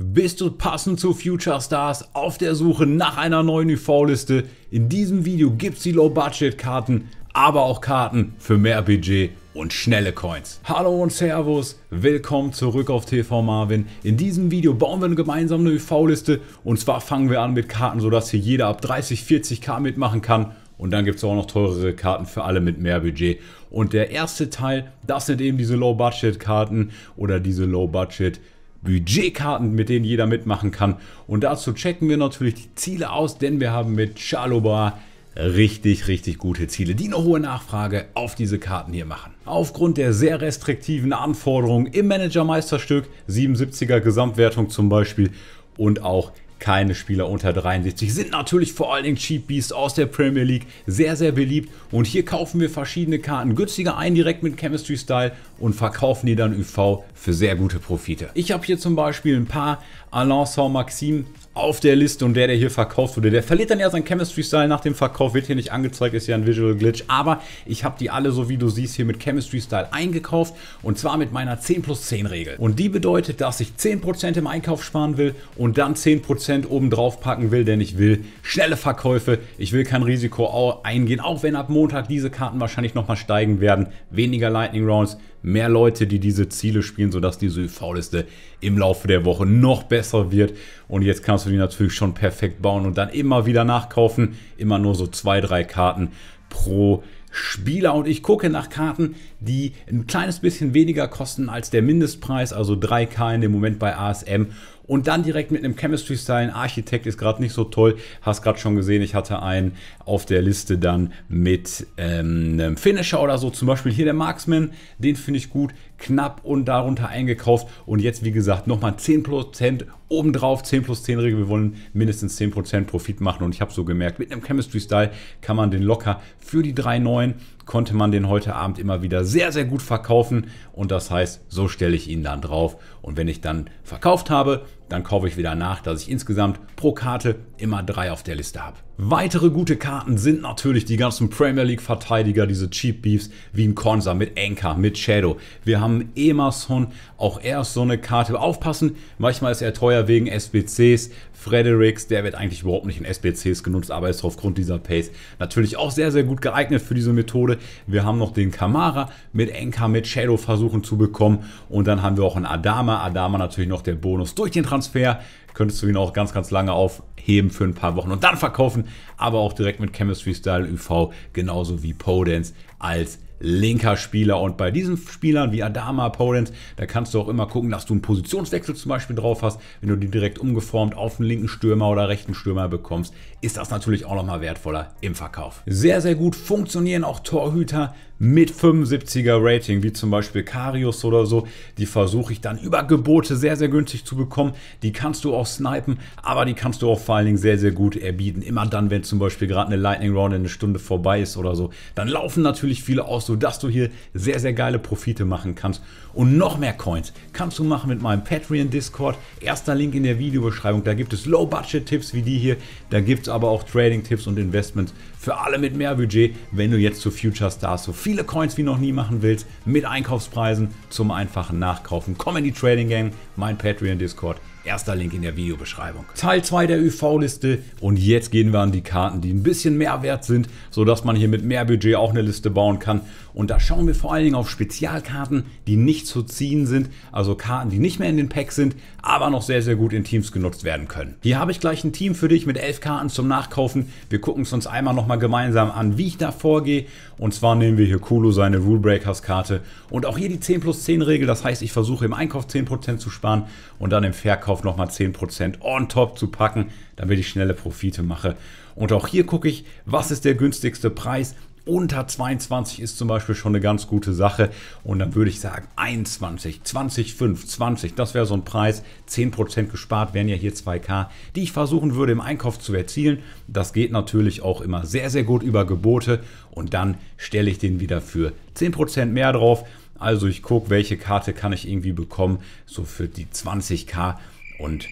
Bist du passend zu Future Stars auf der Suche nach einer neuen UV-Liste? In diesem Video gibt es die Low-Budget-Karten, aber auch Karten für mehr Budget und schnelle Coins. Hallo und Servus, willkommen zurück auf TV Marvin. In diesem Video bauen wir gemeinsam eine UV-Liste und zwar fangen wir an mit Karten, sodass hier jeder ab 30, 40k mitmachen kann. Und dann gibt es auch noch teurere Karten für alle mit mehr Budget. Und der erste Teil, das sind eben diese Low-Budget-Karten oder diese Low-Budget-Budgetkarten, mit denen jeder mitmachen kann. Und dazu checken wir natürlich die Ziele aus, denn wir haben mit Chalobah richtig gute Ziele, die eine hohe Nachfrage auf diese Karten hier machen. Aufgrund der sehr restriktiven Anforderungen im Manager-Meisterstück, 77er Gesamtwertung zum Beispiel und auch keine Spieler unter 73, sind natürlich vor allen Dingen Cheap Beasts aus der Premier League sehr beliebt. Und hier kaufen wir verschiedene Karten günstiger ein, direkt mit Chemistry Style und verkaufen die dann UV für sehr gute Profite. Ich habe hier zum Beispiel ein paar Alain Saint-Maximin auf der Liste und der hier verkauft wurde, der verliert dann ja sein Chemistry Style nach dem Verkauf, wird hier nicht angezeigt, ist ja ein Visual Glitch, aber ich habe die alle, so wie du siehst, hier mit Chemistry Style eingekauft und zwar mit meiner 10+10 Regel. Und die bedeutet, dass ich 10% im Einkauf sparen will und dann 10% oben drauf packen will, denn ich will schnelle Verkäufe, ich will kein Risiko eingehen, auch wenn ab Montag diese Karten wahrscheinlich nochmal steigen werden, weniger Lightning Rounds, mehr Leute, die diese Ziele spielen, sodass diese UV-Liste im Laufe der Woche noch besser wird. Und jetzt kannst du die natürlich schon perfekt bauen und dann immer wieder nachkaufen. Immer nur so 2-3 Karten pro Spieler. Und ich gucke nach Karten, die ein kleines bisschen weniger kosten als der Mindestpreis, also 3k in dem Moment bei ASM. Und dann direkt mit einem Chemistry Style. Ein Architekt ist gerade nicht so toll. Hast gerade schon gesehen, ich hatte einen auf der Liste dann mit einem Finisher oder so. Zum Beispiel hier der Marksman. Den finde ich gut. Knapp und darunter eingekauft. Und jetzt, wie gesagt, nochmal 10% obendrauf. 10+10 Regel. Wir wollen mindestens 10% Profit machen. Und ich habe so gemerkt, mit einem Chemistry Style kann man den locker für die 3,9 konnte man den heute Abend immer wieder sehr gut verkaufen und das heißt, so stelle ich ihn dann drauf und wenn ich dann verkauft habe, dann kaufe ich wieder nach, dass ich insgesamt pro Karte immer 3 auf der Liste habe. Weitere gute Karten sind natürlich die ganzen Premier League Verteidiger, diese Cheap Beefs wie ein Konsa mit Anchor, mit Shadow. Wir haben Emerson, auch er ist so eine Karte. Aufpassen, manchmal ist er teuer wegen SBCs. Fredericks, der wird eigentlich überhaupt nicht in SBCs genutzt, aber ist aufgrund dieser Pace natürlich auch sehr gut geeignet für diese Methode. Wir haben noch den Kamara mit Anchor, mit Shadow versuchen zu bekommen und dann haben wir auch einen Adama. Adama natürlich noch der Bonus durch den Transfer. Könntest du ihn auch ganz lange aufheben für ein paar Wochen und dann verkaufen, aber auch direkt mit Chemistry Style UV, genauso wie Podence als linker Spieler. Und bei diesen Spielern wie Adama, Podence, da kannst du auch immer gucken, dass du einen Positionswechsel zum Beispiel drauf hast. Wenn du die direkt umgeformt auf einen linken Stürmer oder rechten Stürmer bekommst, ist das natürlich auch nochmal wertvoller im Verkauf. Sehr gut funktionieren auch Torhüter mit 75er Rating, wie zum Beispiel Karius oder so. Die versuche ich dann über Gebote sehr günstig zu bekommen. Die kannst du auch snipen, aber die kannst du auch vor allen Dingen sehr gut erbieten. Immer dann, wenn zum Beispiel gerade eine Lightning Round in eine Stunde vorbei ist oder so, dann laufen natürlich viele aus, sodass du hier sehr geile Profite machen kannst. Und noch mehr Coins kannst du machen mit meinem Patreon Discord. Erster Link in der Videobeschreibung. Da gibt es Low-Budget-Tipps wie die hier. Da gibt es aber auch Trading-Tipps und Investments für alle mit mehr Budget. Wenn du jetzt zu Future Stars so viele Coins wie noch nie machen willst, mit Einkaufspreisen zum einfachen Nachkaufen, komm in die Trading Gang, mein Patreon Discord. Erster Link in der Videobeschreibung. Teil 2 der UV-Liste und jetzt gehen wir an die Karten, die ein bisschen mehr wert sind, sodass man hier mit mehr Budget auch eine Liste bauen kann. Und da schauen wir vor allen Dingen auf Spezialkarten, die nicht zu ziehen sind, also Karten, die nicht mehr in den Packs sind, aber noch sehr gut in Teams genutzt werden können. Hier habe ich gleich ein Team für dich mit 11 Karten zum Nachkaufen. Wir gucken es uns einmal nochmal gemeinsam an, wie ich da vorgehe. Und zwar nehmen wir hier Kulu seine Rule Breakers Karte und auch hier die 10+10 Regel. Das heißt, ich versuche im Einkauf 10% zu sparen und dann im Verkauf nochmal 10% on top zu packen, damit ich schnelle Profite mache. Und auch hier gucke ich, was ist der günstigste Preis. Unter 22 ist zum Beispiel schon eine ganz gute Sache und dann würde ich sagen 21, 20, 5, 20, das wäre so ein Preis, 10% gespart wären ja hier 2k, die ich versuchen würde im Einkauf zu erzielen. Das geht natürlich auch immer sehr gut über Gebote und dann stelle ich den wieder für 10% mehr drauf. Also ich gucke, welche Karte kann ich irgendwie bekommen, so für die 20k und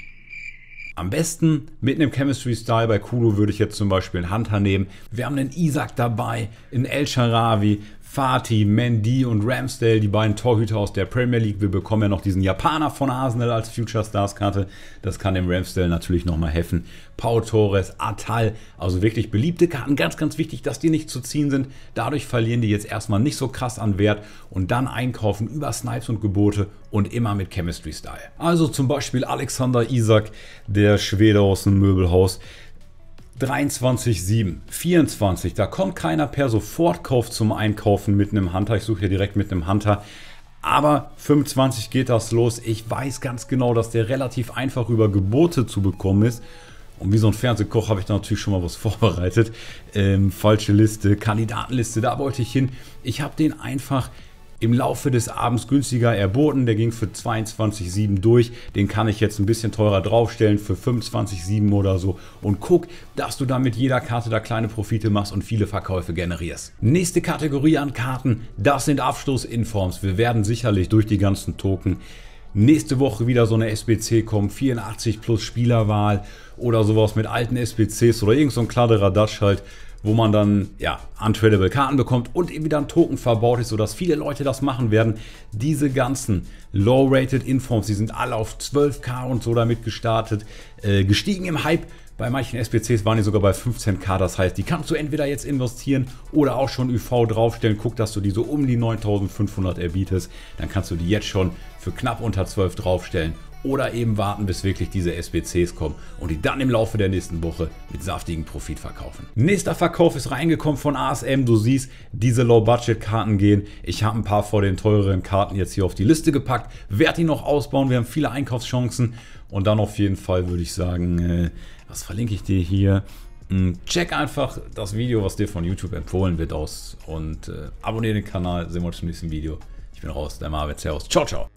am besten mit einem Chemistry Style. Bei Kulu würde ich jetzt zum Beispiel einen Hunter nehmen. Wir haben einen Isaac dabei, einen El Sharawi, Fati, Mendy und Ramsdale, die beiden Torhüter aus der Premier League. Wir bekommen ja noch diesen Japaner von Arsenal als Future Stars Karte. Das kann dem Ramsdale natürlich nochmal helfen. Pau Torres, Atal, also wirklich beliebte Karten. Ganz, ganz wichtig, dass die nicht zu ziehen sind. Dadurch verlieren die jetzt erstmal nicht so krass an Wert und dann einkaufen über Snipes und Gebote und immer mit Chemistry Style. Also zum Beispiel Alexander Isak, der Schwede aus dem Möbelhaus. 23,7, 24, da kommt keiner per Sofortkauf zum Einkaufen mit einem Hunter. Ich suche hier direkt mit einem Hunter. Aber 25 geht das los. Ich weiß ganz genau, dass der relativ einfach über Gebote zu bekommen ist. Und wie so ein Fernsehkoch habe ich da natürlich schon mal was vorbereitet. Falsche Liste, Kandidatenliste, da wollte ich hin. Ich habe den einfach im Laufe des Abends günstiger erboten. Der ging für 22,7 durch. Den kann ich jetzt ein bisschen teurer draufstellen für 25,7 oder so. Und guck, dass du dann mit jeder Karte da kleine Profite machst und viele Verkäufe generierst. Nächste Kategorie an Karten, das sind Abstoßinforms. Wir werden sicherlich durch die ganzen Token nächste Woche wieder so eine SBC kommen, 84 plus Spielerwahl oder sowas mit alten SBCs oder irgend so ein Kladderadatsch halt, wo man dann ja untradable Karten bekommt und eben wieder ein Token verbaut ist, sodass viele Leute das machen werden. Diese ganzen Low-Rated Informs, die sind alle auf 12k und so damit gestartet, gestiegen im Hype. Bei manchen SBCs waren die sogar bei 15k, das heißt, die kannst du entweder jetzt investieren oder auch schon UV draufstellen. Guck, dass du die so um die 9500 erbietest, dann kannst du die jetzt schon für knapp unter 12 draufstellen. Oder eben warten, bis wirklich diese SBCs kommen und die dann im Laufe der nächsten Woche mit saftigem Profit verkaufen. Nächster Verkauf ist reingekommen von ASM. Du siehst, diese Low-Budget-Karten gehen. Ich habe ein paar von den teureren Karten jetzt hier auf die Liste gepackt. Werde die noch ausbauen. Wir haben viele Einkaufschancen. Und dann auf jeden Fall würde ich sagen, was verlinke ich dir hier? Check einfach das Video, was dir von YouTube empfohlen wird, aus und abonniere den Kanal. Sehen wir uns im nächsten Video. Ich bin raus, der Marvin. Servus. Ciao, ciao.